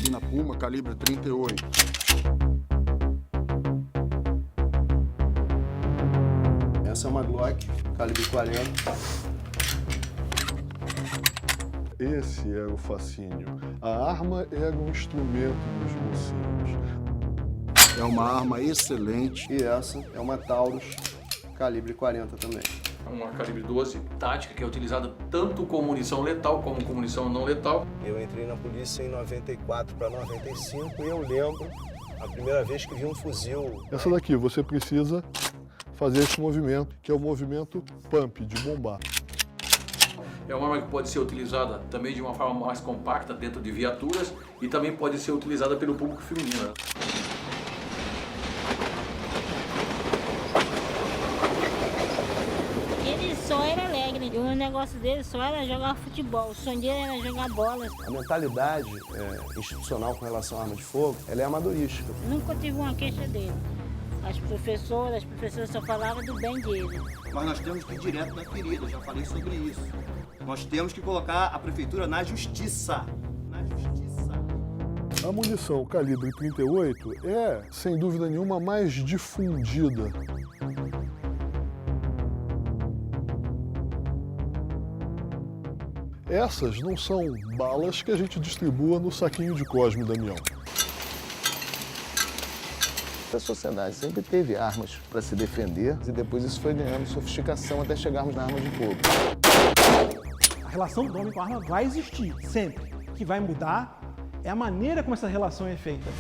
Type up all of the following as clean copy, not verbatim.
carabina Puma, calibre 38. Essa é uma Glock, calibre 40. Esse era o fascínio. A arma era um instrumento dos mocinhos. É uma arma excelente. E essa é uma Taurus, calibre 40 também. É uma calibre 12 tática que é utilizada tanto com munição letal como com munição não letal. Eu entrei na polícia em 94 para 95 e eu lembro a primeira vez que vi um fuzil. Essa daqui você precisa fazer esse movimento, que é o movimento pump, de bombar. É uma arma que pode ser utilizada também de uma forma mais compacta dentro de viaturas e também pode ser utilizada pelo público feminino. Ele só era alegre, o negócio dele só era jogar futebol, o sonho dele era jogar bola. A mentalidade institucional com relação à arma de fogo, ela é amadorística. Nunca tive uma queixa dele. As professoras só falavam do bem dele. Mas nós temos que ir direto na ferida, eu já falei sobre isso. Nós temos que colocar a prefeitura na justiça. Na justiça. A munição calibre 38 é, sem dúvida nenhuma, mais difundida. Essas não são balas que a gente distribua no saquinho de Cosme e Damião. A sociedade sempre teve armas para se defender e depois isso foi ganhando sofisticação até chegarmos na arma de fogo. A relação do homem com a arma vai existir, sempre. O que vai mudar é a maneira como essa relação é feita.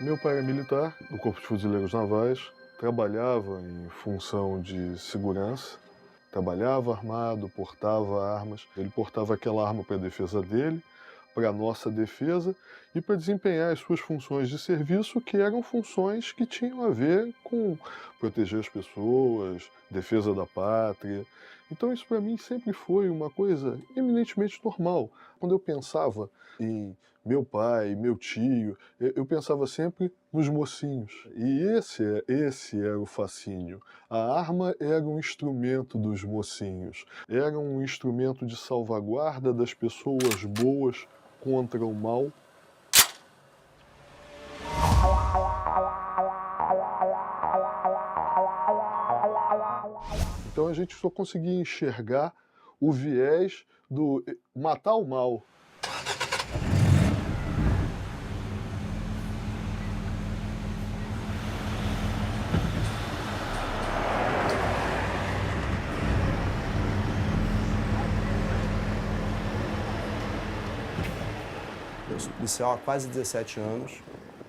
Meu pai era militar do Corpo de Fuzileiros Navais, trabalhava em função de segurança, trabalhava armado, portava armas. Ele portava aquela arma para a defesa dele, para a nossa defesa e para desempenhar as suas funções de serviço, que eram funções que tinham a ver com proteger as pessoas, defesa da pátria. Então isso para mim sempre foi uma coisa eminentemente normal. Quando eu pensava em meu pai, meu tio, eu pensava sempre nos mocinhos. E esse era o fascínio. A arma era um instrumento dos mocinhos. Era um instrumento de salvaguarda das pessoas boas contra o mal. Então a gente só conseguia enxergar o viés do matar o mal. Eu sou policial há quase 17 anos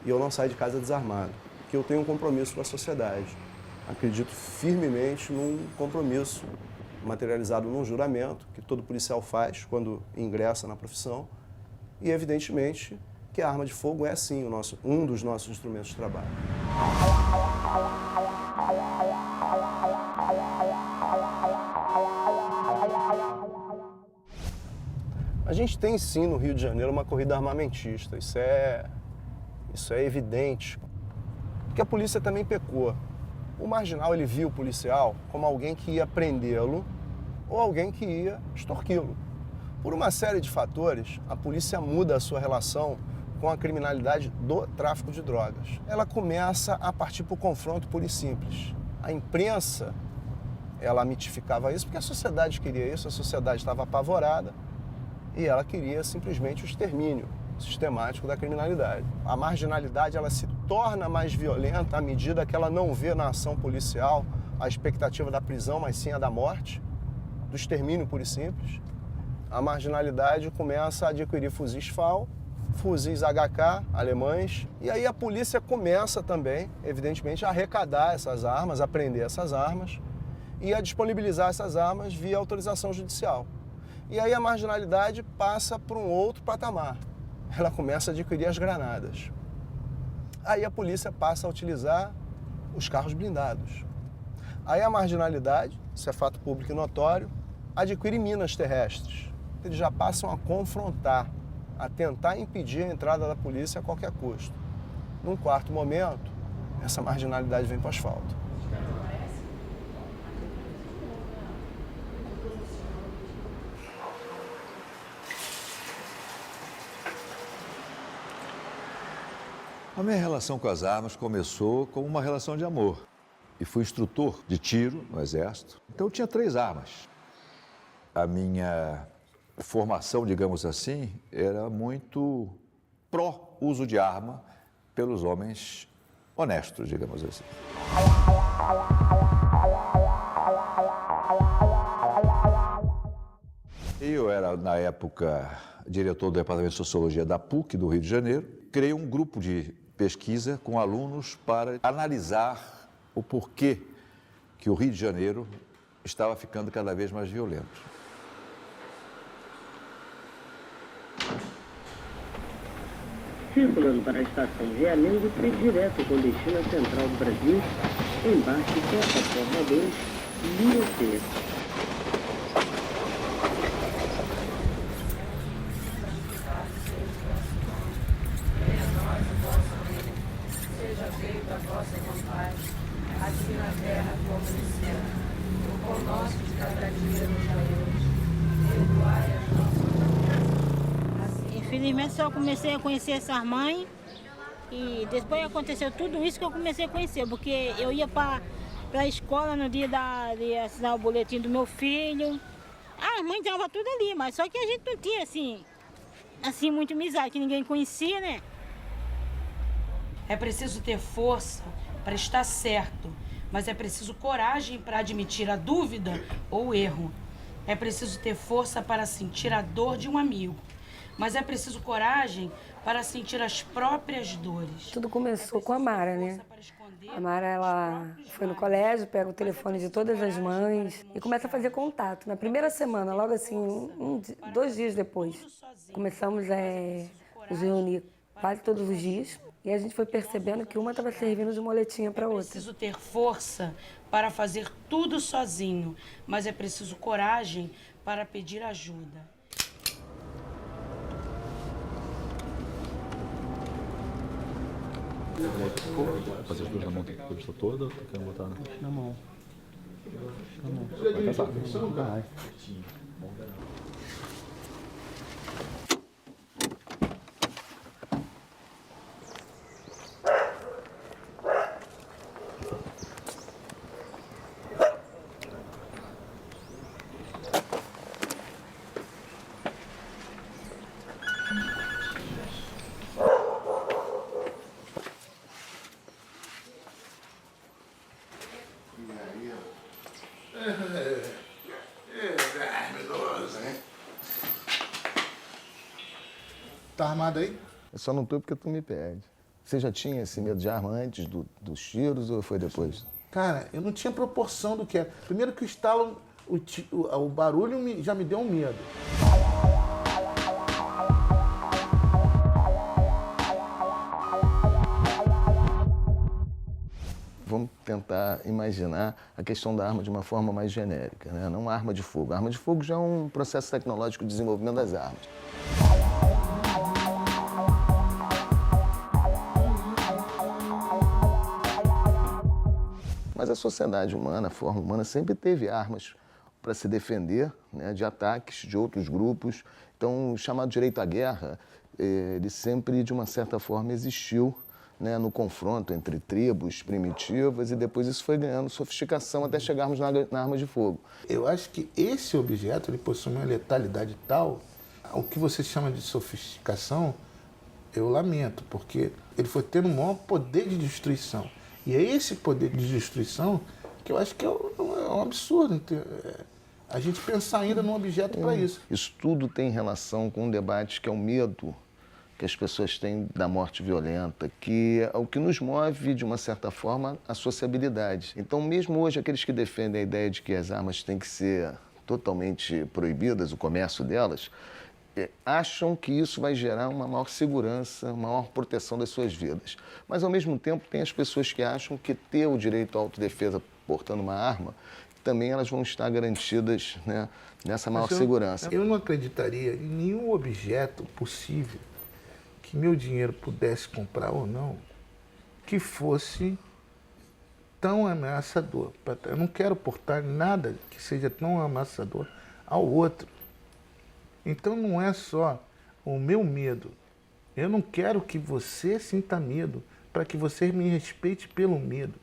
e eu não saio de casa desarmado, porque eu tenho um compromisso com a sociedade. Acredito firmemente num compromisso materializado num juramento que todo policial faz quando ingressa na profissão e, evidentemente, que a arma de fogo é, sim, um dos nossos instrumentos de trabalho. A gente tem, sim, no Rio de Janeiro, uma corrida armamentista. Isso é evidente. Porque a polícia também pecou. O marginal, ele viu o policial como alguém que ia prendê-lo ou alguém que ia extorquí-lo. Por uma série de fatores, a polícia muda a sua relação com a criminalidade do tráfico de drogas. Ela começa a partir para o confronto puro e simples. A imprensa, ela mitificava isso porque a sociedade queria isso, a sociedade estava apavorada e ela queria simplesmente o extermínio sistemático da criminalidade. A marginalidade, ela se torna mais violenta à medida que ela não vê na ação policial a expectativa da prisão, mas sim a da morte, do extermínio puro e simples. A marginalidade começa a adquirir fuzis FAL, fuzis HK alemães, e aí a polícia começa também, evidentemente, a arrecadar essas armas, a prender essas armas e a disponibilizar essas armas via autorização judicial. E aí a marginalidade passa para um outro patamar. Ela começa a adquirir as granadas. Aí a polícia passa a utilizar os carros blindados. Aí a marginalidade, isso é fato público e notório, adquire minas terrestres. Eles já passam a confrontar, a tentar impedir a entrada da polícia a qualquer custo. Num quarto momento, essa marginalidade vem para o asfalto. A minha relação com as armas começou como uma relação de amor. E fui instrutor de tiro no Exército. Então eu tinha 3 armas. A minha formação, digamos assim, era muito pró-uso de arma pelos homens honestos, digamos assim. Eu era, na época, diretor do Departamento de Sociologia da PUC, do Rio de Janeiro. Criei um grupo de pesquisa com alunos para analisar o porquê que o Rio de Janeiro estava ficando cada vez mais violento. Circulando para a estação Realengo, foi direto com destino à Central do Brasil, embarque plataforma 2, linha C. Seja feita a vossa vontade, assim na terra como no céu. O pão nosso de cada dia nos dai hoje. Perdoai as nossas ofensas. Infelizmente só comecei a conhecer essas mães e depois aconteceu tudo isso que eu comecei a conhecer, porque eu ia para a escola no dia de assinar o boletim do meu filho. As mães estavam tudo ali, mas só que a gente não tinha assim muito amizade, que ninguém conhecia, né? É preciso ter força para estar certo, mas é preciso coragem para admitir a dúvida ou o erro. É preciso ter força para sentir a dor de um amigo, mas é preciso coragem para sentir as próprias dores. Tudo começou com a Mara, né? A Mara, ela foi no colégio, pega o telefone de todas as mães e começa a fazer contato. Na primeira semana, logo assim, 2 dias depois, começamos a nos reunir quase todos os dias. E a gente foi percebendo que uma estava servindo de moletinha para outra. É preciso ter força para fazer tudo sozinho, mas é preciso coragem para pedir ajuda. Fazer as 2 na mão, tem que a revista toda ou quer botar na mão? Na mão. Vai pensar. Vai. Tá armado aí? Eu só não tô porque tu me pede. Você já tinha esse medo de arma antes dos tiros ou foi depois? Cara, eu não tinha proporção do que é. Primeiro que o estalo, o barulho já me deu um medo. Vamos tentar imaginar a questão da arma de uma forma mais genérica, né? Não uma arma de fogo. A arma de fogo já é um processo tecnológico de desenvolvimento das armas. Mas a sociedade humana, a forma humana, sempre teve armas para se defender, né, de ataques de outros grupos. Então, o chamado direito à guerra, ele sempre, de uma certa forma, existiu, né, no confronto entre tribos primitivas, e depois isso foi ganhando sofisticação até chegarmos na arma de fogo. Eu acho que esse objeto ele possui uma letalidade tal, o que você chama de sofisticação, eu lamento, porque ele foi tendo um maior poder de destruição. E é esse poder de destruição que eu acho que é um absurdo a gente pensar ainda num objeto para isso. Isso tudo tem relação com um debate que é o medo que as pessoas têm da morte violenta, que é o que nos move, de uma certa forma, a sociabilidade. Então, mesmo hoje, aqueles que defendem a ideia de que as armas têm que ser totalmente proibidas, o comércio delas, acham que isso vai gerar uma maior segurança, uma maior proteção das suas vidas. Mas, ao mesmo tempo, tem as pessoas que acham que ter o direito à autodefesa portando uma arma, também elas vão estar garantidas, né, nessa maior segurança. Eu não acreditaria em nenhum objeto possível que meu dinheiro pudesse comprar ou não, que fosse tão ameaçador. Eu não quero portar nada que seja tão ameaçador ao outro. Então não é só o meu medo. Eu não quero que você sinta medo para que você me respeite pelo medo.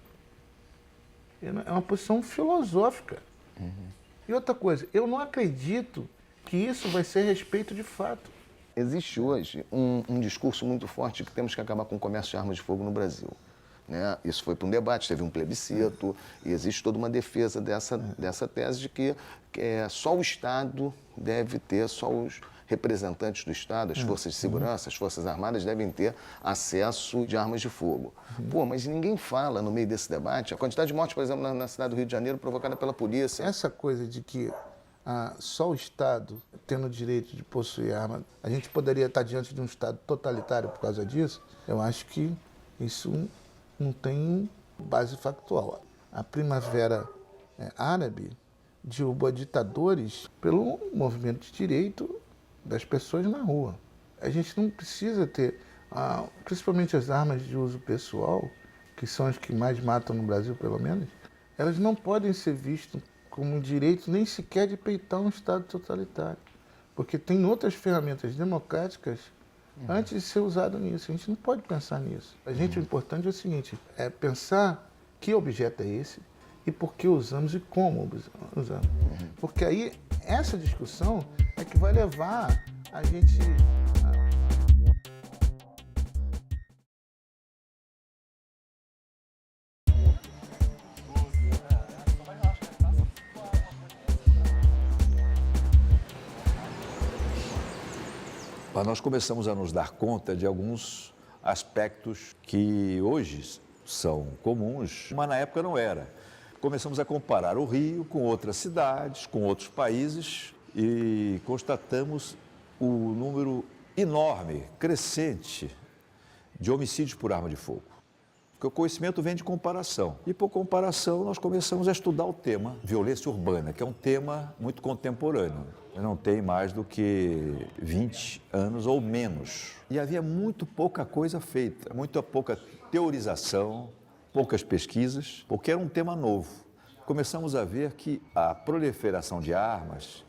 É uma posição filosófica. E outra coisa, eu não acredito que isso vai ser respeito de fato. Existe hoje um discurso muito forte que temos que acabar com o comércio de armas de fogo no Brasil, né? Isso foi para um debate, teve um plebiscito, e existe toda uma defesa dessa tese de que só o Estado deve ter, só os representantes do Estado, as forças de segurança, as forças armadas devem ter acesso de armas de fogo. Pô, mas ninguém fala no meio desse debate a quantidade de mortes, por exemplo, na cidade do Rio de Janeiro provocada pela polícia. Essa coisa de que só o Estado tendo o direito de possuir arma, a gente poderia estar diante de um Estado totalitário por causa disso, eu acho que isso não tem base factual. A Primavera Árabe derrubou ditadores pelo movimento de direito das pessoas na rua. A gente não precisa ter, principalmente as armas de uso pessoal, que são as que mais matam no Brasil, pelo menos, elas não podem ser vistas como um direito nem sequer de peitar um Estado totalitário. Porque tem outras ferramentas democráticas antes de ser usado nisso. A gente não pode pensar nisso. O importante é o seguinte, é pensar que objeto é esse e por que usamos e como usamos. Porque aí, essa discussão é que vai levar a gente... Mas nós começamos a nos dar conta de alguns aspectos que hoje são comuns, mas na época não era. Começamos a comparar o Rio com outras cidades, com outros países e constatamos o número enorme, crescente, de homicídios por arma de fogo. Porque o conhecimento vem de comparação. E por comparação nós começamos a estudar o tema violência urbana, que é um tema muito contemporâneo. Não tem mais do que 20 anos ou menos. E havia muito pouca coisa feita, muito pouca teorização, poucas pesquisas, porque era um tema novo. Começamos a ver que a proliferação de armas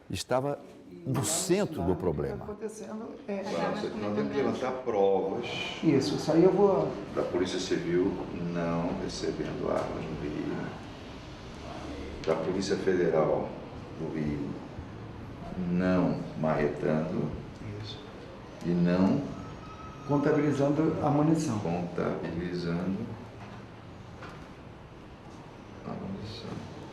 estava no centro do problema. Você não tem que levantar provas. Isso aí eu vou... Da Polícia Civil não recebendo armas no Rio. Da Polícia Federal do Rio não marretando. Isso. E não... Contabilizando a munição. Contabilizando a munição.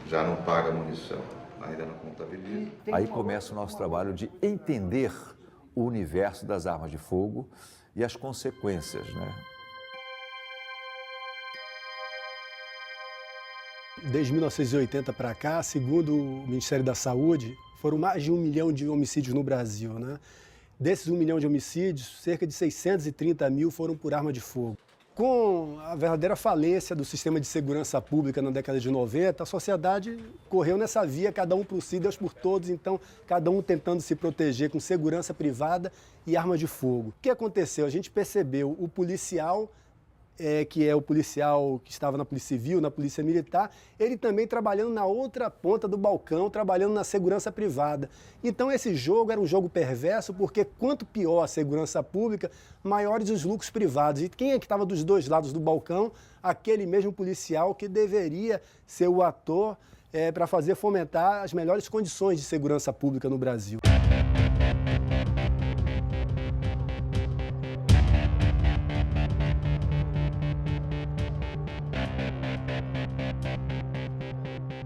Já não paga munição. Ainda não contabiliza. Aí começa o nosso trabalho de entender o universo das armas de fogo e as consequências, né? Desde 1980 para cá, segundo o Ministério da Saúde, foram mais de 1 milhão de homicídios no Brasil, né? Desses 1 milhão de homicídios, cerca de 630 mil foram por arma de fogo. Com a verdadeira falência do sistema de segurança pública na década de 90, a sociedade correu nessa via, cada um por si, Deus por todos, então cada um tentando se proteger com segurança privada e arma de fogo. O que aconteceu? A gente percebeu o policial que é o policial que estava na Polícia Civil, na Polícia Militar, ele também trabalhando na outra ponta do balcão, trabalhando na segurança privada. Então esse jogo era um jogo perverso, porque quanto pior a segurança pública, maiores os lucros privados. E quem é que estava dos dois lados do balcão? Aquele mesmo policial que deveria ser o ator para fazer fomentar as melhores condições de segurança pública no Brasil.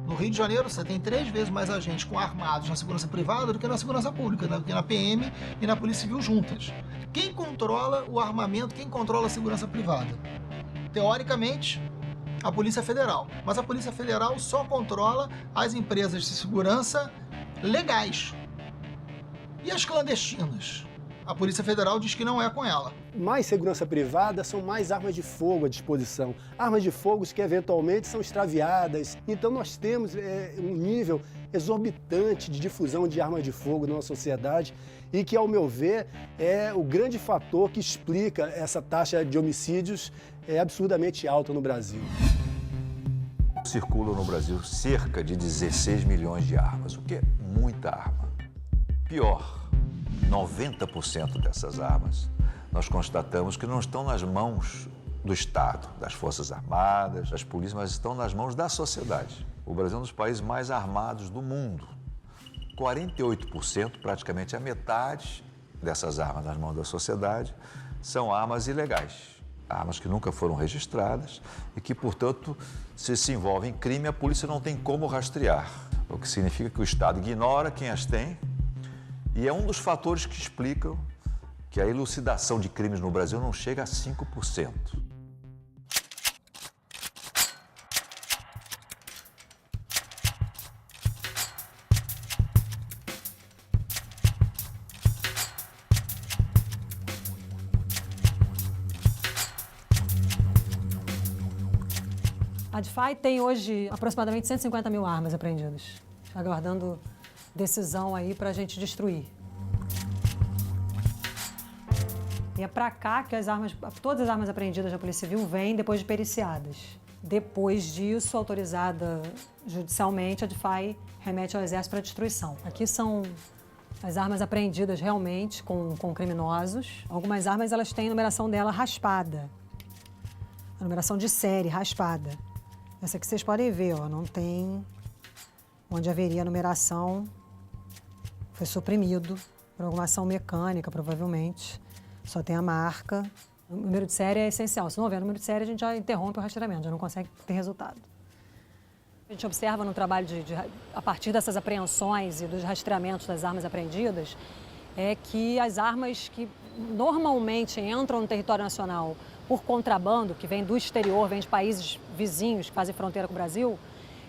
No Rio de Janeiro, você tem 3 vezes mais agentes com armados na segurança privada do que na segurança pública, do que na PM e na Polícia Civil juntas. Quem controla o armamento, quem controla a segurança privada? Teoricamente, a Polícia Federal. Mas a Polícia Federal só controla as empresas de segurança legais. E as clandestinas? A Polícia Federal diz que não é com ela. Mais segurança privada são mais armas de fogo à disposição. Armas de fogo que eventualmente são extraviadas. Então nós temos um nível exorbitante de difusão de armas de fogo na nossa sociedade e que, ao meu ver, é o grande fator que explica essa taxa de homicídios absurdamente alta no Brasil. Circulam no Brasil cerca de 16 milhões de armas, o que é muita arma. Pior, 90% dessas armas nós constatamos que não estão nas mãos do Estado, das Forças Armadas, das polícias, mas estão nas mãos da sociedade. O Brasil é um dos países mais armados do mundo. 48%, praticamente a metade dessas armas nas mãos da sociedade, são armas ilegais. Armas que nunca foram registradas e que, portanto, se envolvem em crime, a polícia não tem como rastrear. O que significa que o Estado ignora quem as tem e é um dos fatores que explicam que a elucidação de crimes no Brasil não chega a 5%. A DeFi tem hoje aproximadamente 150 mil armas apreendidas, aguardando decisão aí para a gente destruir. E é para cá que todas as armas apreendidas da Polícia Civil vêm depois de periciadas. Depois disso, autorizada judicialmente, a DeFi remete ao Exército para destruição. Aqui são as armas apreendidas realmente com criminosos. Algumas armas elas têm a numeração dela raspada, a numeração de série raspada. Essa aqui vocês podem ver, ó, não tem onde haveria a numeração, foi suprimido por alguma ação mecânica, provavelmente. Só tem a marca. O número de série é essencial. Se não houver número de série, a gente já interrompe o rastreamento, já não consegue ter resultado. A gente observa no trabalho a partir dessas apreensões e dos rastreamentos das armas apreendidas, é que as armas que normalmente entram no território nacional por contrabando, que vem do exterior, vem de países vizinhos que fazem fronteira com o Brasil,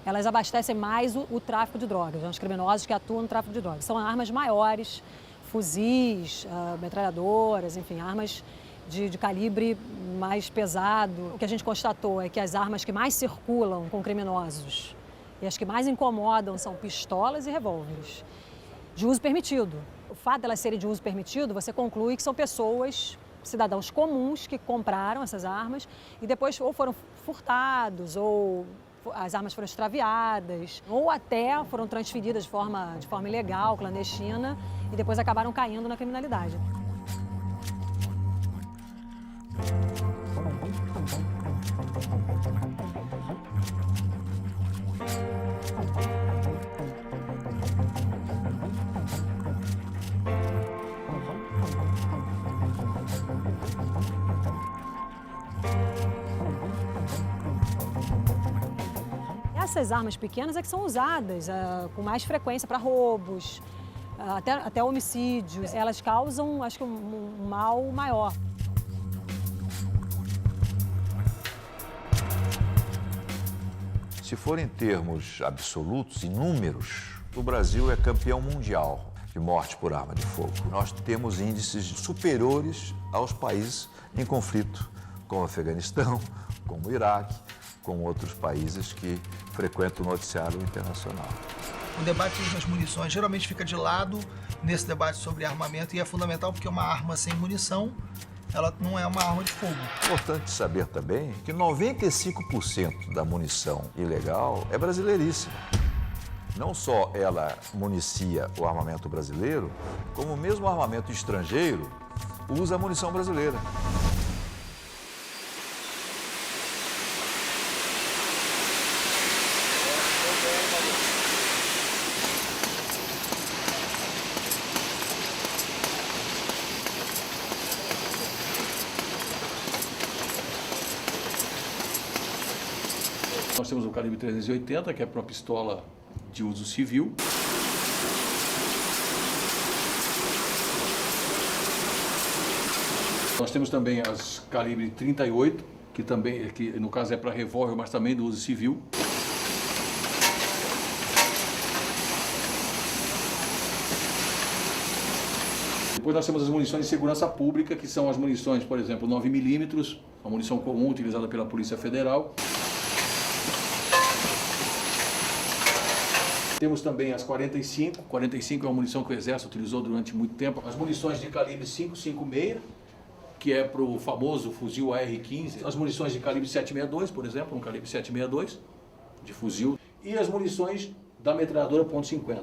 elas abastecem mais o tráfico de drogas, os criminosos que atuam no tráfico de drogas. São armas maiores, fuzis, metralhadoras, enfim, armas de calibre mais pesado. O que a gente constatou é que as armas que mais circulam com criminosos e as que mais incomodam são pistolas e revólveres, de uso permitido. O fato de elas serem de uso permitido, você conclui que são pessoas, cidadãos comuns que compraram essas armas e depois ou foram furtados, ou as armas foram extraviadas, ou até foram transferidas de forma ilegal, clandestina, e depois acabaram caindo na criminalidade. Essas armas pequenas é que são usadas com mais frequência para roubos, até homicídios. Elas causam, acho que, um mal maior. Se for em termos absolutos e números, o Brasil é campeão mundial de morte por arma de fogo. Nós temos índices superiores aos países em conflito, como o Afeganistão, como o Iraque, com outros países que frequentam o noticiário internacional. O debate das munições geralmente fica de lado nesse debate sobre armamento e é fundamental porque uma arma sem munição ela não é uma arma de fogo. Importante saber também que 95% da munição ilegal é brasileiríssima. Não só ela municia o armamento brasileiro, como mesmo o armamento estrangeiro usa a munição brasileira. Nós temos o calibre 380, que é para uma pistola de uso civil. Nós temos também as calibre 38, que no caso é para revólver, mas também do uso civil. Depois nós temos as munições de segurança pública, que são as munições, por exemplo, 9mm, a munição comum utilizada pela Polícia Federal. Temos também as 45. 45 é uma munição que o Exército utilizou durante muito tempo. As munições de calibre 5.56, que é para o famoso fuzil AR-15. As munições de calibre 7.62, por exemplo, um calibre 7.62 de fuzil. E as munições da metralhadora .50.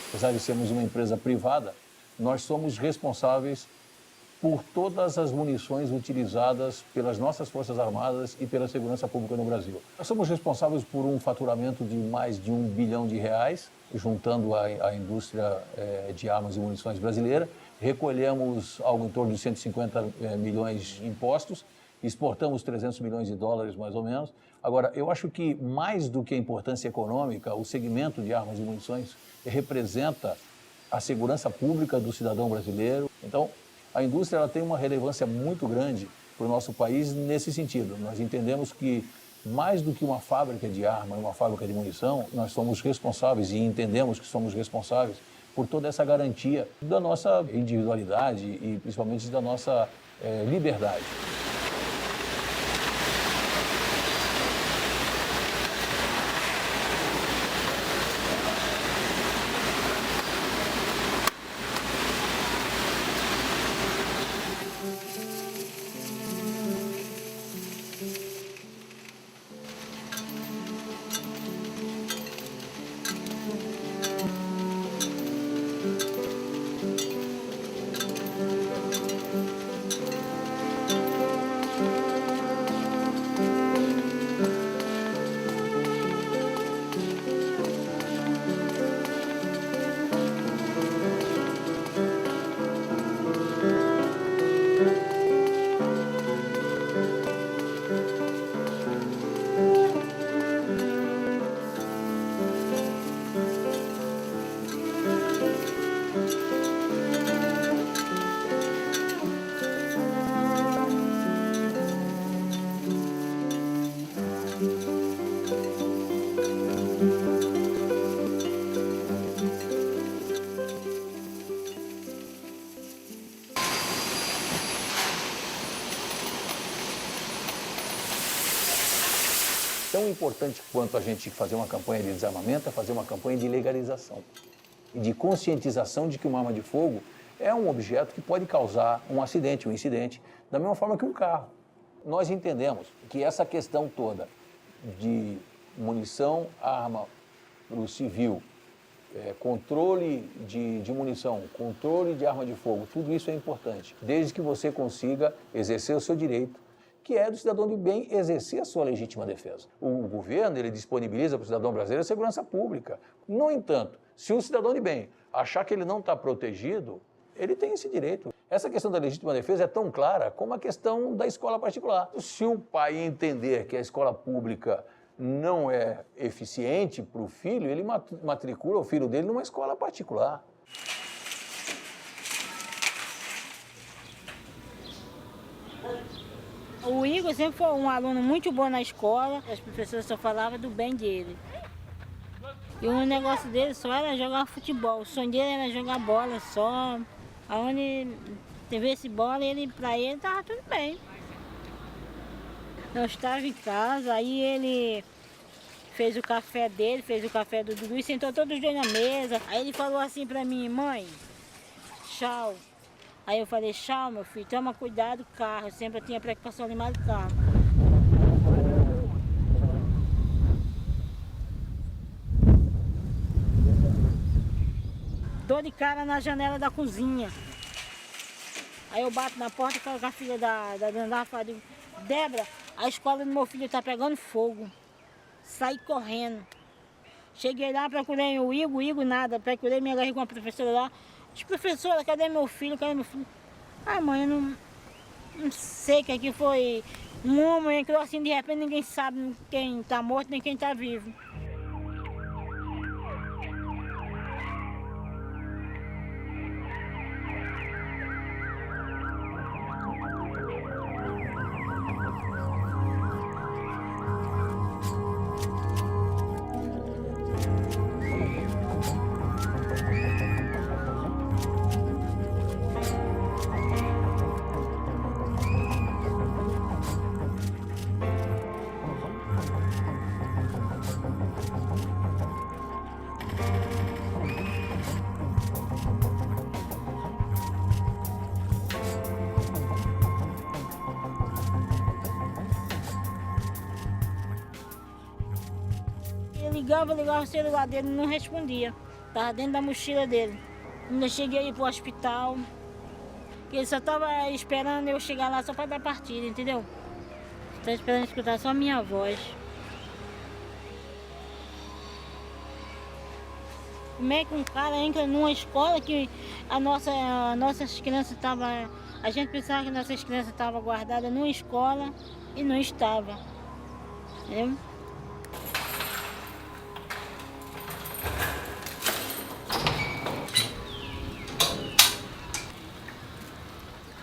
Apesar de sermos uma empresa privada, nós somos responsáveis por todas as munições utilizadas pelas nossas Forças Armadas e pela segurança pública no Brasil. Nós somos responsáveis por um faturamento de mais de R$1 bilhão, juntando a indústria de armas e munições brasileira. Recolhemos algo em torno de 150 milhões em impostos, exportamos 300 milhões de dólares, mais ou menos. Agora, eu acho que mais do que a importância econômica, o segmento de armas e munições representa a segurança pública do cidadão brasileiro. Então, a indústria ela tem uma relevância muito grande para o nosso país nesse sentido. Nós entendemos que, mais do que uma fábrica de arma, uma fábrica de munição, nós somos responsáveis e entendemos que somos responsáveis por toda essa garantia da nossa individualidade e principalmente da nossa liberdade. Tão importante quanto a gente fazer uma campanha de desarmamento é fazer uma campanha de legalização e de conscientização de que uma arma de fogo é um objeto que pode causar um acidente, um incidente, da mesma forma que um carro. Nós entendemos que essa questão toda de munição, arma para o civil, controle de munição, controle de arma de fogo, tudo isso é importante, desde que você consiga exercer o seu direito, que é do cidadão de bem exercer a sua legítima defesa. O governo ele disponibiliza para o cidadão brasileiro a segurança pública. No entanto, se o cidadão de bem achar que ele não está protegido, ele tem esse direito. Essa questão da legítima defesa é tão clara como a questão da escola particular. Se o pai entender que a escola pública não é eficiente para o filho, ele matricula o filho dele numa escola particular. O Igor sempre foi um aluno muito bom na escola, as professoras só falavam do bem dele. E o negócio dele só era jogar futebol, o sonho dele era jogar bola só. Aonde teve esse bola, pra ele estava tudo bem. Eu estava em casa, aí ele fez o café dele, fez o café do Dudu e sentou todos os dois na mesa. Aí ele falou assim pra mim, mãe, tchau. Aí eu falei, tchau, meu filho, toma cuidado do carro. Eu sempre tinha preocupação de mais do carro. Dou de cara na janela da cozinha. Aí eu bato na porta com a filha da dona Rafa, digo, Débora, a escola do meu filho tá pegando fogo. Saí correndo. Cheguei lá, procurei o Igor nada. Procurei, me agarrei com a professora lá. Disse, professora, cadê meu filho? Cadê meu filho? Ai, mãe, eu não sei que aqui foi um homem, entrou assim de repente, ninguém sabe quem tá morto nem quem tá vivo. Ligava o celular dele, não respondia. Estava dentro da mochila dele. Ainda cheguei a ir pro hospital. Ele só estava esperando eu chegar lá só para dar partida, entendeu? Estava esperando escutar só a minha voz. Como é que um cara entra numa escola que nossas crianças estavam... A gente pensava que nossas crianças estavam guardadas numa escola e não estava. Entendeu?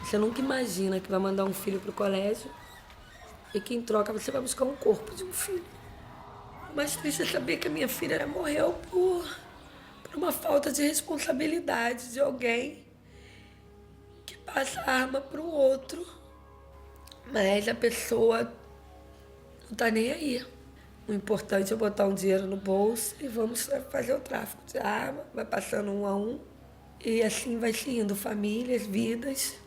Você nunca imagina que vai mandar um filho para o colégio e que em troca você vai buscar um corpo de um filho. O mais triste é saber que a minha filha morreu por uma falta de responsabilidade de alguém que passa a arma para o outro, mas a pessoa não está nem aí. O importante é botar um dinheiro no bolso e vamos fazer o tráfico de arma, vai passando um a um e assim vai se indo famílias, vidas.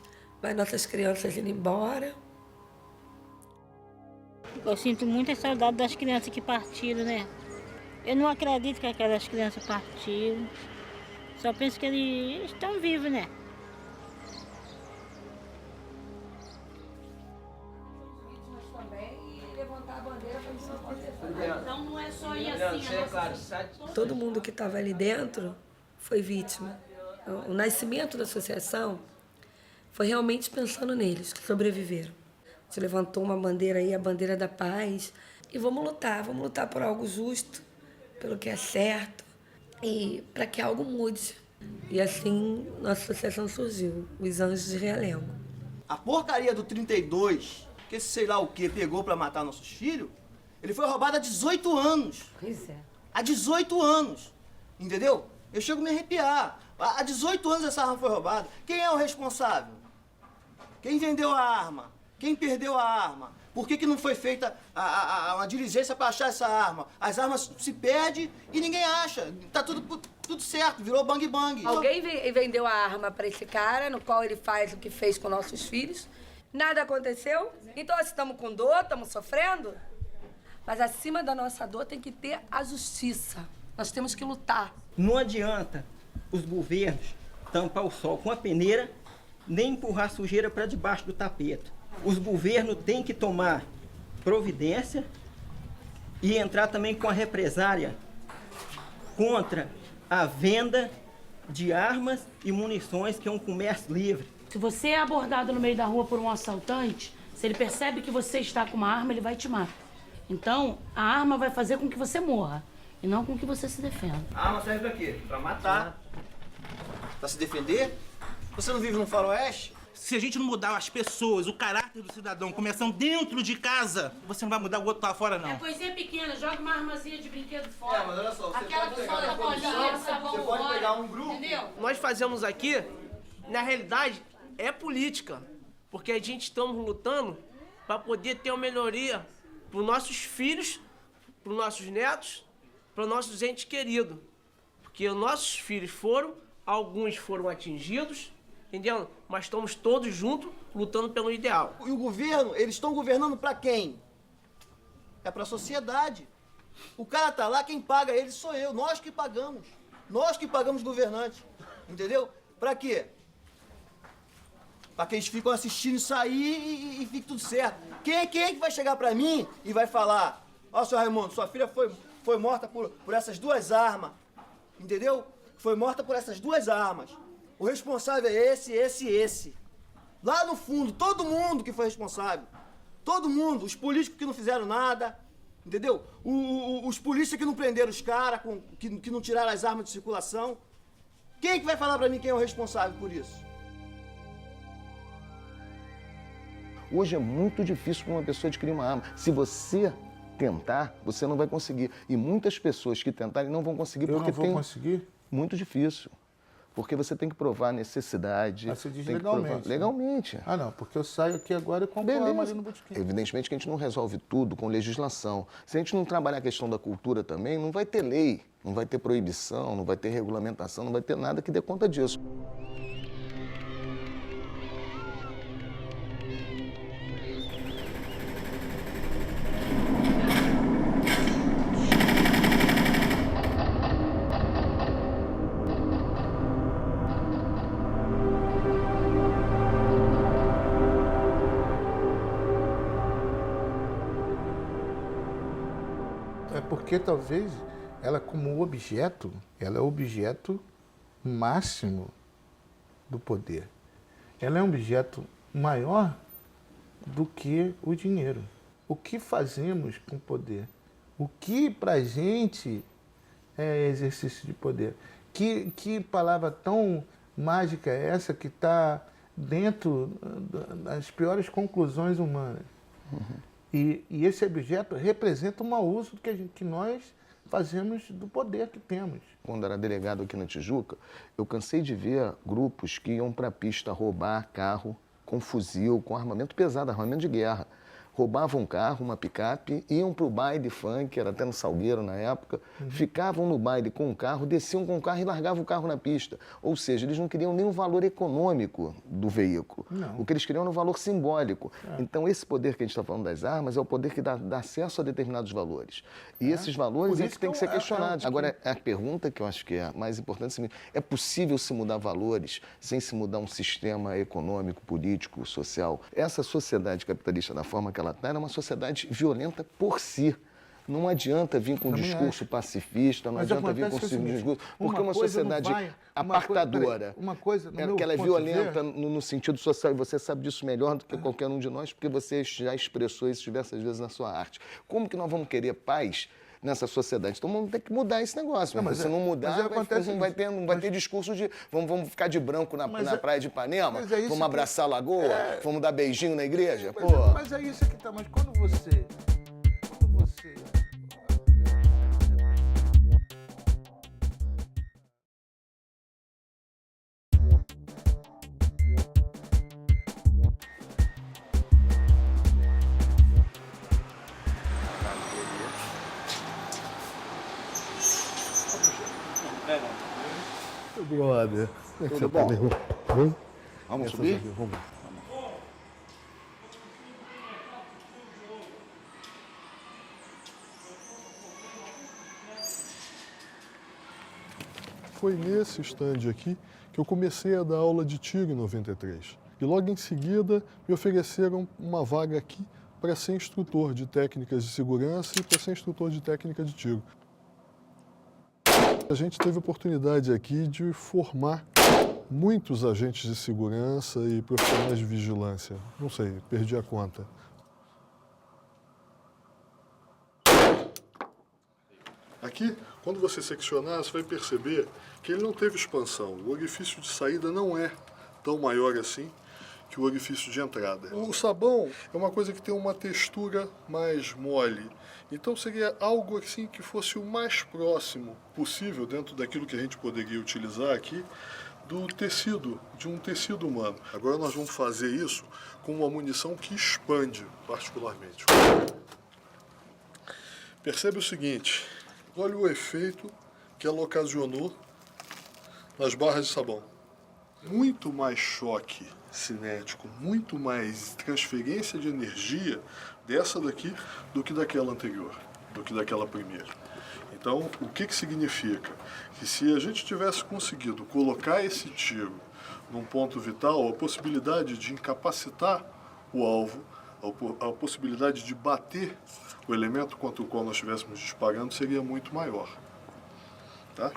Vai nossas crianças indo embora. Eu sinto muita saudade das crianças que partiram, né? Eu não acredito que aquelas crianças partiram. Só penso que eles estão vivos, né? Então não é só ir assim. Todo mundo que estava ali dentro foi vítima. O nascimento da associação foi realmente pensando neles, que sobreviveram. A gente levantou uma bandeira aí, a bandeira da paz, e vamos lutar por algo justo, pelo que é certo, e para que algo mude. E assim, nossa associação surgiu, os Anjos de Realengo. A porcaria do 32, que esse sei lá o que pegou para matar nossos filhos, ele foi roubado há 18 anos. Pois é. Há 18 anos, entendeu? Eu chego a me arrepiar. Há 18 anos essa arma foi roubada. Quem é o responsável? Quem vendeu a arma? Quem perdeu a arma? Por que não foi feita uma diligência para achar essa arma? As armas se perdem e ninguém acha. Tá tudo certo, virou bang bang. Alguém vendeu a arma para esse cara, no qual ele faz o que fez com nossos filhos. Nada aconteceu. Então, nós estamos com dor, estamos sofrendo. Mas acima da nossa dor tem que ter a justiça. Nós temos que lutar. Não adianta os governos tampar o sol com a peneira, nem empurrar sujeira para debaixo do tapete. Os governos têm que tomar providência e entrar também com a represália contra a venda de armas e munições, que é um comércio livre. Se você é abordado no meio da rua por um assaltante, se ele percebe que você está com uma arma, ele vai te matar. Então, a arma vai fazer com que você morra e não com que você se defenda. A arma serve pra quê? Pra matar. Pra se defender? Você não vive no faroeste? Se a gente não mudar as pessoas, o caráter do cidadão, começando dentro de casa, você não vai mudar o outro lá fora, não. É coisinha pequena, joga uma armazinha de brinquedo fora. Mas olha só, você aquela pode que pegar solta a bolinha, sabão você pode fora, pegar um grupo. entendeu? Nós fazemos aqui, na realidade, é política. Porque a gente estamos lutando para poder ter uma melhoria para os nossos filhos, para os nossos netos, para os nossos entes queridos. Porque os nossos filhos alguns foram atingidos, entendeu? Mas estamos todos juntos lutando pelo ideal. E o governo, eles estão governando para quem? É para a sociedade. O cara tá lá, quem paga ele sou eu, nós que pagamos. Nós que pagamos governantes, entendeu? Para quê? Para que eles ficam assistindo isso aí e fique tudo certo. Quem é que vai chegar para mim e vai falar: ó, seu Raimundo, sua filha foi morta por essas 2 armas, entendeu? Foi morta por essas 2 armas. O responsável é esse. Lá no fundo, todo mundo que foi responsável. Todo mundo, os políticos que não fizeram nada, entendeu? Os polícias que não prenderam os caras, que não tiraram as armas de circulação. Quem é que vai falar pra mim quem é o responsável por isso? Hoje é muito difícil para uma pessoa adquirir uma arma. Se você tentar, você não vai conseguir. E muitas pessoas que tentarem não vão conseguir porque não vou conseguir? Muito difícil. Porque você tem que provar a necessidade. Mas você diz tem legalmente. Que provar... Legalmente. Ah, não, porque eu saio aqui agora e compro arma ali no botequim. Evidentemente que a gente não resolve tudo com legislação. Se a gente não trabalhar a questão da cultura também, não vai ter lei, não vai ter proibição, não vai ter regulamentação, não vai ter nada que dê conta disso. Porque talvez ela como objeto, ela é o objeto máximo do poder. Ela é um objeto maior do que o dinheiro. O que fazemos com o poder? O que pra gente é exercício de poder? Que palavra tão mágica é essa que está dentro das piores conclusões humanas? E esse objeto representa o mau uso que nós fazemos do poder que temos. Quando era delegado aqui na Tijuca, eu cansei de ver grupos que iam para a pista roubar carro com fuzil, com armamento pesado, armamento de guerra. Roubavam um carro, uma picape, iam para o baile funk, era até no Salgueiro na época, ficavam no baile com o carro, desciam com o carro e largavam o carro na pista. Ou seja, eles não queriam nem o valor econômico do veículo. Não. O que eles queriam era o valor simbólico. Então, esse poder que a gente está falando das armas é o poder que dá acesso a determinados valores. E esses valores é que têm que ser questionados. Agora, a pergunta que eu acho que é a mais importante é possível se mudar valores sem se mudar um sistema econômico, político, social? Essa sociedade capitalista, da forma que ela está, é uma sociedade violenta por si. Não adianta vir com um discurso pacifista, não adianta vir com um discurso... Porque uma sociedade apartadora, que ela é violenta no sentido social, e você sabe disso melhor do que qualquer um de nós, porque você já expressou isso diversas vezes na sua arte. Como que nós vamos querer paz nessa sociedade? Então vamos ter que mudar esse negócio. Se não mudar, não vai ter discurso de vamos ficar de branco na praia de Ipanema, vamos abraçar a lagoa, vamos dar beijinho na igreja. Mas é isso que tá. Mas quando você... Brother, tudo bom? Vamos subir? Vamos. Foi nesse stand aqui que eu comecei a dar aula de tiro em 93. E logo em seguida me ofereceram uma vaga aqui para ser instrutor de técnicas de segurança e para ser instrutor de técnica de tiro. A gente teve a oportunidade aqui de formar muitos agentes de segurança e profissionais de vigilância. Não sei, perdi a conta. Aqui, quando você seccionar, você vai perceber que ele não teve expansão. O orifício de saída não é tão maior assim que o orifício de entrada. O sabão é uma coisa que tem uma textura mais mole. Então seria algo assim que fosse o mais próximo possível, dentro daquilo que a gente poderia utilizar aqui, do tecido, de um tecido humano. Agora nós vamos fazer isso com uma munição que expande particularmente. Percebe o seguinte, olha o efeito que ela ocasionou nas barras de sabão. Muito mais choque cinético, muito mais transferência de energia dessa daqui do que daquela anterior, do que daquela primeira. Então, o que significa? Que se a gente tivesse conseguido colocar esse tiro num ponto vital, a possibilidade de incapacitar o alvo, a possibilidade de bater o elemento contra o qual nós estivéssemos disparando seria muito maior. Tá?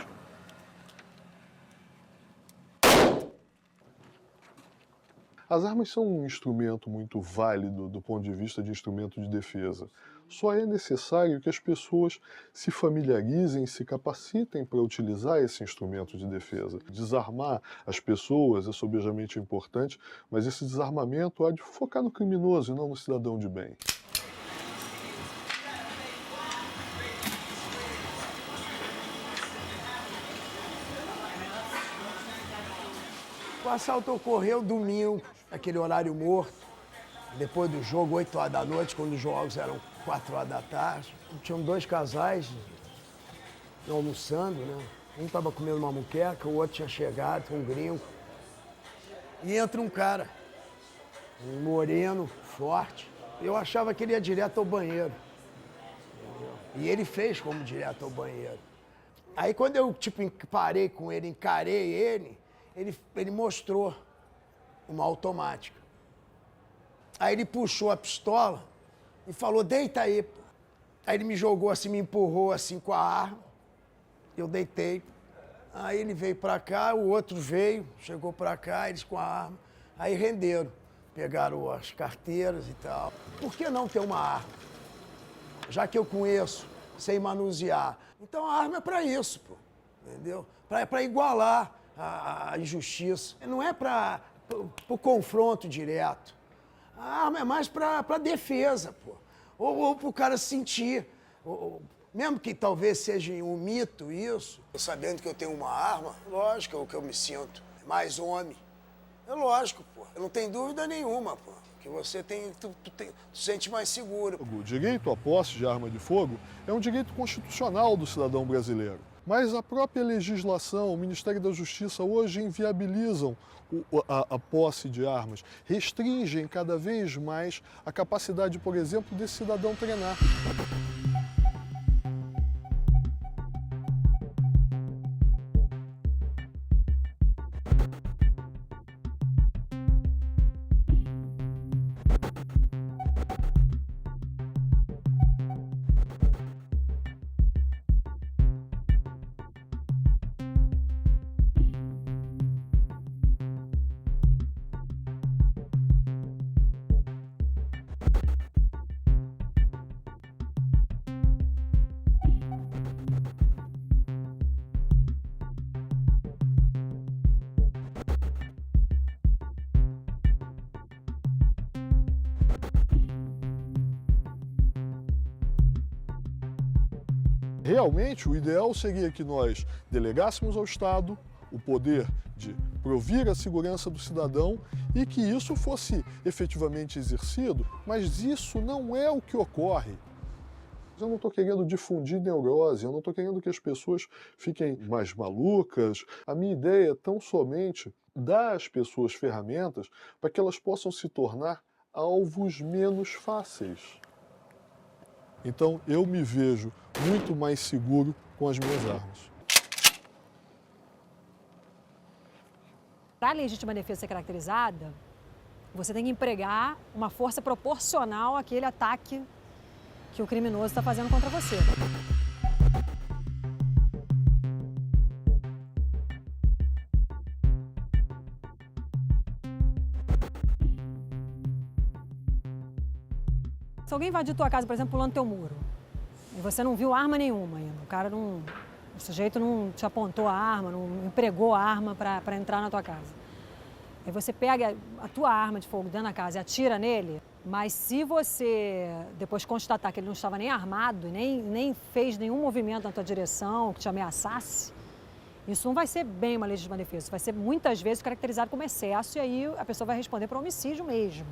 As armas são um instrumento muito válido do ponto de vista de instrumento de defesa. Só é necessário que as pessoas se familiarizem, se capacitem para utilizar esse instrumento de defesa. Desarmar as pessoas é sobejamente importante, mas esse desarmamento há de focar no criminoso e não no cidadão de bem. O assalto ocorreu domingo, naquele horário morto, depois do jogo, 8 horas da noite, quando os jogos eram 4 horas da tarde. Tinham 2 casais almoçando, né? Um estava comendo uma muqueca, o outro tinha chegado, um gringo. E entra um cara, um moreno, forte. Eu achava que ele ia direto ao banheiro. E ele fez como direto ao banheiro. Aí quando eu, parei com ele, encarei ele mostrou uma automática. Aí ele puxou a pistola e falou, deita aí, pô. Aí ele me jogou assim, me empurrou assim com a arma. Eu deitei. Aí ele veio pra cá, o outro veio, chegou pra cá, eles com a arma. Aí renderam, pegaram as carteiras e tal. Por que não ter uma arma? Já que eu conheço, sei manusear. Então a arma é pra isso, pô. Entendeu? Pra igualar a injustiça. Não é para o confronto direto. A arma é mais para defesa, pô. Ou para o cara sentir. Mesmo que talvez seja um mito isso, sabendo que eu tenho uma arma, lógico que eu me sinto mais homem. É lógico, pô. Eu não tenho dúvida nenhuma, pô. Que você tu sente mais seguro. O direito à posse de arma de fogo é um direito constitucional do cidadão brasileiro. Mas a própria legislação, o Ministério da Justiça hoje inviabilizam a posse de armas, restringem cada vez mais a capacidade, por exemplo, desse cidadão treinar. Realmente, o ideal seria que nós delegássemos ao Estado o poder de provir a segurança do cidadão e que isso fosse efetivamente exercido, mas isso não é o que ocorre. Eu não estou querendo difundir neurose, eu não estou querendo que as pessoas fiquem mais malucas. A minha ideia é tão somente dar às pessoas ferramentas para que elas possam se tornar alvos menos fáceis. Então, eu me vejo muito mais seguro com as minhas armas. Para a legítima defesa ser caracterizada, você tem que empregar uma força proporcional àquele ataque que o criminoso está fazendo contra você. Se alguém invadir tua casa, por exemplo, pulando teu muro, e você não viu arma nenhuma ainda, o sujeito não te apontou a arma, não empregou a arma para entrar na tua casa. Aí você pega a tua arma de fogo dentro da casa e atira nele, mas se você depois constatar que ele não estava nem armado, nem fez nenhum movimento na tua direção que te ameaçasse, isso não vai ser bem uma legítima defesa, isso vai ser muitas vezes caracterizado como excesso e aí a pessoa vai responder por homicídio mesmo.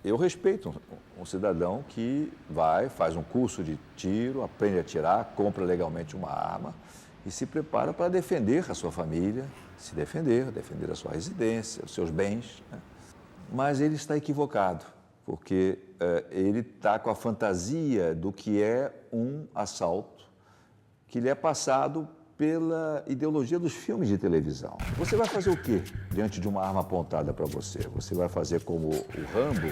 Eu respeito um cidadão que vai, faz um curso de tiro, aprende a atirar, compra legalmente uma arma e se prepara para defender a sua família, se defender a sua residência, os seus bens, né? Mas ele está equivocado, porque ele está com a fantasia do que é um assalto que lhe é passado pela ideologia dos filmes de televisão. Você vai fazer o quê diante de uma arma apontada para você? Você vai fazer como o Rambo,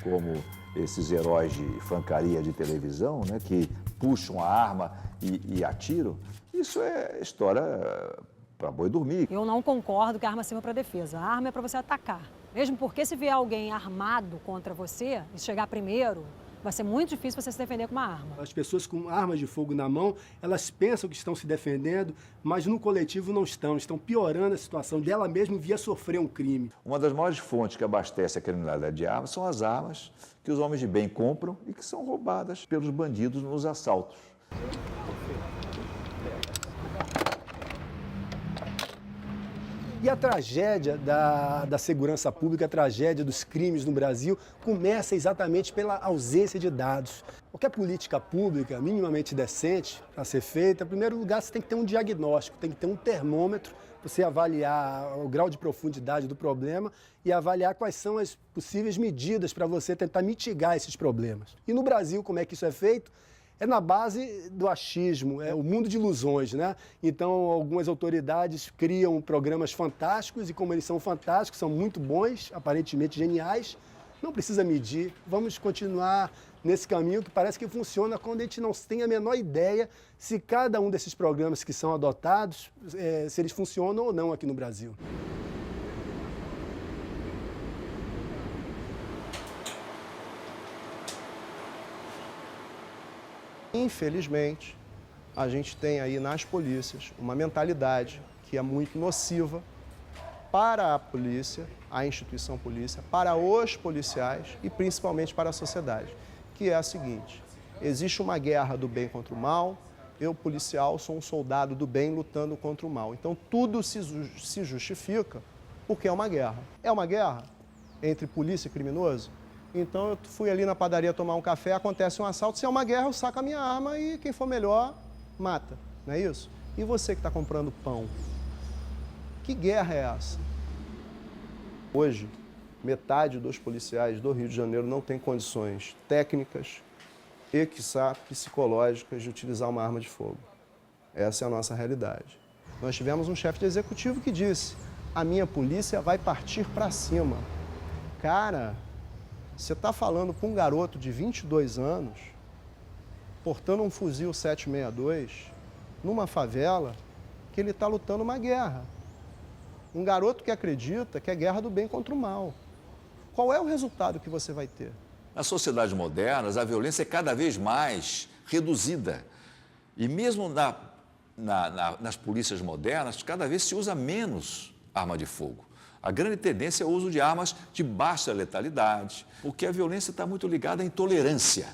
como esses heróis de francaria de televisão, né, que puxam a arma e atiram? Isso é história para boi dormir. Eu não concordo que a arma sirva para defesa. A arma é para você atacar. Mesmo porque se vier alguém armado contra você e chegar primeiro, vai ser muito difícil você se defender com uma arma. As pessoas com armas de fogo na mão, elas pensam que estão se defendendo, mas no coletivo não estão piorando a situação dela mesma via sofrer um crime. Uma das maiores fontes que abastece a criminalidade de armas são as armas que os homens de bem compram e que são roubadas pelos bandidos nos assaltos. E a tragédia da segurança pública, a tragédia dos crimes no Brasil, começa exatamente pela ausência de dados. Qualquer política pública minimamente decente para ser feita, em primeiro lugar, você tem que ter um diagnóstico, tem que ter um termômetro para você avaliar o grau de profundidade do problema e avaliar quais são as possíveis medidas para você tentar mitigar esses problemas. E no Brasil, como é que isso é feito? É na base do achismo, é o mundo de ilusões, né? Então, algumas autoridades criam programas fantásticos e, como eles são fantásticos, são muito bons, aparentemente geniais, não precisa medir. Vamos continuar nesse caminho que parece que funciona quando a gente não tem a menor ideia se cada um desses programas que são adotados, se eles funcionam ou não aqui no Brasil. Infelizmente, a gente tem aí nas polícias uma mentalidade que é muito nociva para a polícia, a instituição polícia, para os policiais e principalmente para a sociedade, que é a seguinte: existe uma guerra do bem contra o mal, eu, policial, sou um soldado do bem lutando contra o mal. Então, tudo se justifica porque é uma guerra. É uma guerra entre polícia e criminoso? Então, eu fui ali na padaria tomar um café, acontece um assalto, se é uma guerra, eu saco a minha arma e quem for melhor, mata. Não é isso? E você que está comprando pão? Que guerra é essa? Hoje, metade dos policiais do Rio de Janeiro não tem condições técnicas e, quiçá, psicológicas de utilizar uma arma de fogo. Essa é a nossa realidade. Nós tivemos um chefe de executivo que disse: a minha polícia vai partir para cima. Cara, você está falando para um garoto de 22 anos, portando um fuzil 762, numa favela, que ele está lutando uma guerra. Um garoto que acredita que é guerra do bem contra o mal. Qual é o resultado que você vai ter? Nas sociedades modernas, a violência é cada vez mais reduzida. E mesmo nas polícias modernas, cada vez se usa menos arma de fogo. A grande tendência é o uso de armas de baixa letalidade, porque a violência está muito ligada à intolerância.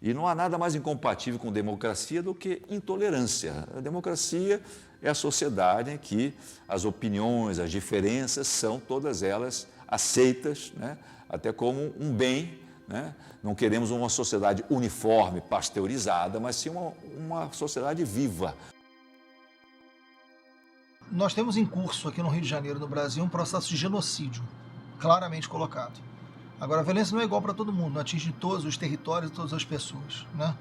E não há nada mais incompatível com democracia do que intolerância. A democracia é a sociedade em que as opiniões, as diferenças são todas elas aceitas, né, até como um bem, né? Não queremos uma sociedade uniforme, pasteurizada, mas sim uma sociedade viva. Nós temos em curso aqui no Rio de Janeiro, no Brasil, um processo de genocídio, claramente colocado. Agora, a violência não é igual para todo mundo, não atinge todos os territórios e todas as pessoas, né?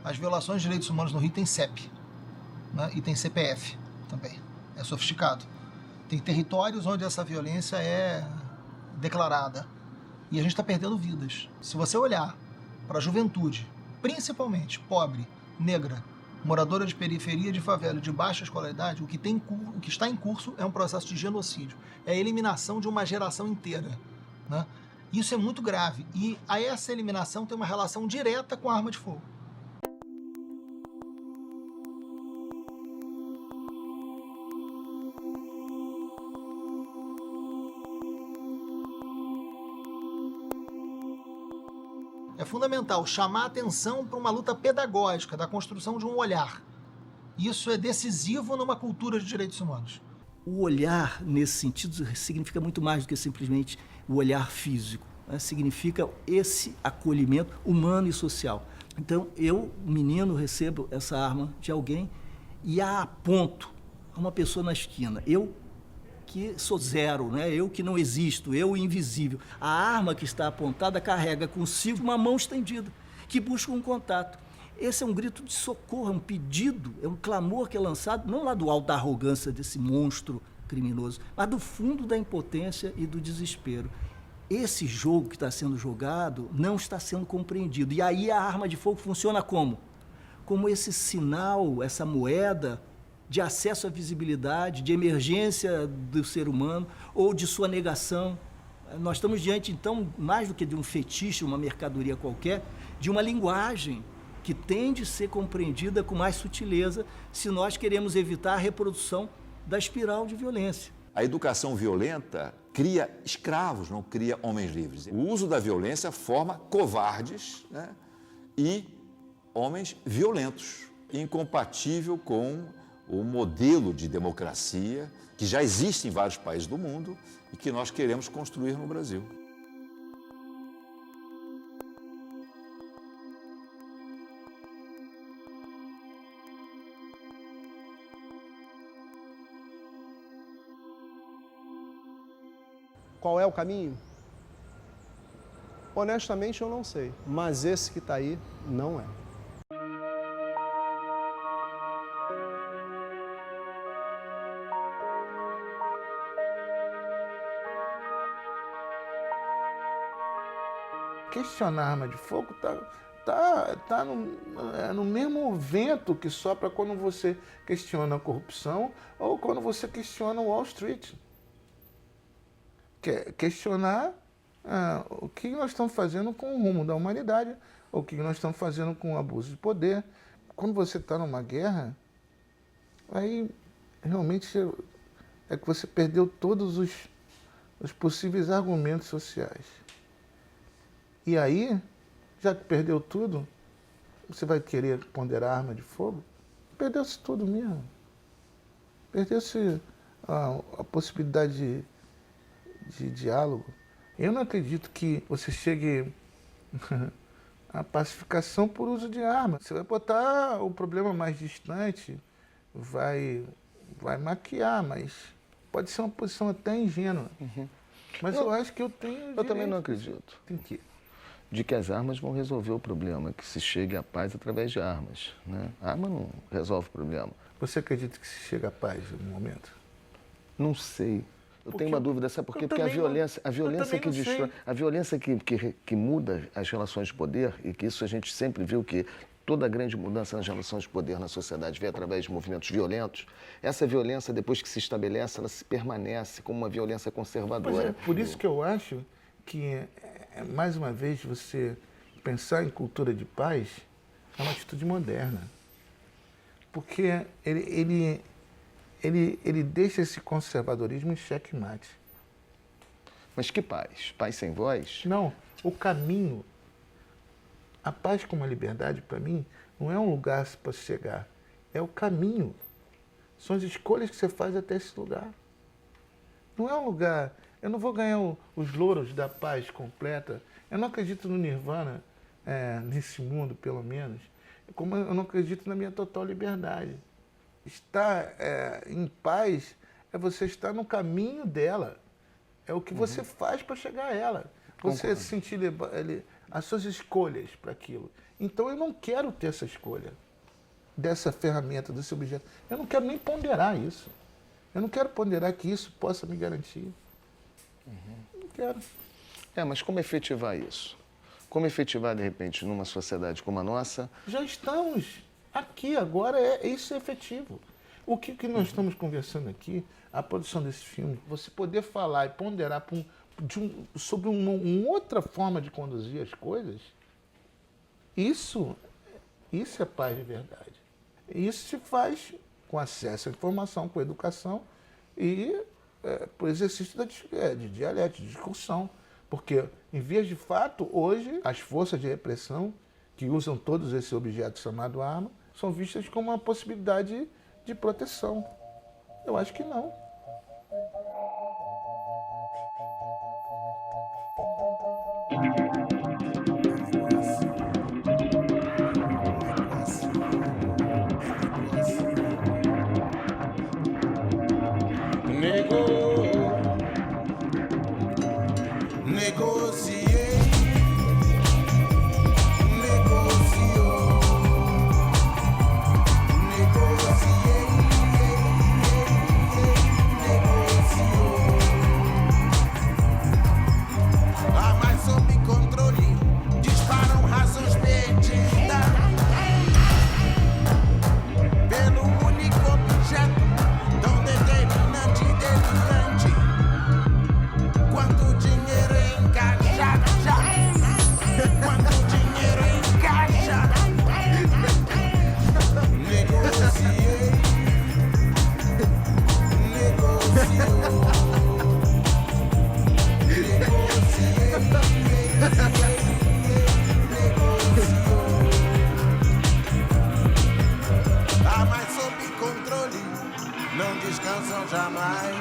As violações de direitos humanos no Rio tem CEP, né? E tem CPF também, é sofisticado. Tem territórios onde essa violência é declarada e a gente está perdendo vidas. Se você olhar para a juventude, principalmente pobre, negra, moradora de periferia, de favela, de baixa escolaridade, o que está em curso é um processo de genocídio. É a eliminação de uma geração inteira, né? Isso é muito grave e essa eliminação tem uma relação direta com a arma de fogo. É fundamental chamar a atenção para uma luta pedagógica, da construção de um olhar. Isso é decisivo numa cultura de direitos humanos. O olhar, nesse sentido, significa muito mais do que simplesmente o olhar físico. né, significa esse acolhimento humano e social. Então, eu, menino, recebo essa arma de alguém e a aponto a uma pessoa na esquina. Eu que sou zero, né? Eu que não existo, eu invisível. A arma que está apontada carrega consigo uma mão estendida, que busca um contato. Esse é um grito de socorro, é um pedido, é um clamor que é lançado, não lá do alto da arrogância desse monstro criminoso, mas do fundo da impotência e do desespero. Esse jogo que está sendo jogado não está sendo compreendido. E aí a arma de fogo funciona como? Como esse sinal, essa moeda de acesso à visibilidade, de emergência do ser humano ou de sua negação. Nós estamos diante, então, mais do que de um fetiche, uma mercadoria qualquer, de uma linguagem que tem de ser compreendida com mais sutileza se nós queremos evitar a reprodução da espiral de violência. A educação violenta cria escravos, não cria homens livres. O uso da violência forma covardes, né, e homens violentos, incompatível com o modelo de democracia que já existe em vários países do mundo e que nós queremos construir no Brasil. Qual é o caminho? Honestamente, eu não sei, mas esse que está aí não é. Questionar a arma de fogo tá no mesmo vento que sopra quando você questiona a corrupção ou quando você questiona o Wall Street. Questionar o que nós estamos fazendo com o rumo da humanidade, ou o que nós estamos fazendo com o abuso de poder. Quando você está numa guerra, aí realmente é que você perdeu todos os possíveis argumentos sociais. E aí, já que perdeu tudo, você vai querer ponderar a arma de fogo? Perdeu-se tudo mesmo. Perdeu-se a possibilidade de diálogo. Eu não acredito que você chegue à pacificação por uso de arma. Você vai botar o problema mais distante, vai maquiar, mas pode ser uma posição até ingênua. Mas eu acho que eu tenho. Eu também não acredito. Tem que. De que as armas vão resolver o problema, que se chegue à paz através de armas, né? A arma não resolve o problema. Você acredita que se chega à paz no momento? Não sei. Eu tenho uma dúvida, sabe por quê? Porque a violência que destrói, a violência que muda as relações de poder, e que isso a gente sempre viu que toda grande mudança nas relações de poder na sociedade vem através de movimentos violentos, essa violência, depois que se estabelece, ela se permanece como uma violência conservadora. É por isso que eu acho que, mais uma vez, você pensar em cultura de paz é uma atitude moderna. Porque ele deixa esse conservadorismo em xeque-mate. Mas que paz? Paz sem voz? Não, o caminho. A paz como a liberdade, para mim, não é um lugar para chegar, é o caminho. São as escolhas que você faz até esse lugar. Não é um lugar... Eu não vou ganhar os louros da paz completa. Eu não acredito no nirvana, nesse mundo, pelo menos. Como eu não acredito na minha total liberdade. Estar em paz é você estar no caminho dela. É o que você faz para chegar a ela. Você sentir as suas escolhas para aquilo. Então eu não quero ter essa escolha dessa ferramenta, desse objeto. Eu não quero nem ponderar isso. Eu não quero ponderar que isso possa me garantir. Não quero. Mas como efetivar isso? Como efetivar, de repente, numa sociedade como a nossa? Já estamos aqui, agora isso é efetivo. O que nós estamos conversando aqui, a produção desse filme, você poder falar e ponderar sobre uma outra forma de conduzir as coisas, isso é paz de verdade. Isso se faz com acesso à informação, com educação e por exercício de dialética, de discussão. Porque, em vias de fato, hoje, as forças de repressão, que usam todos esses objetos chamados arma, são vistas como uma possibilidade de proteção. Eu acho que não. controle não descansam jamais.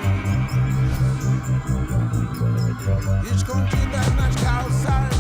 Escondidas nas calças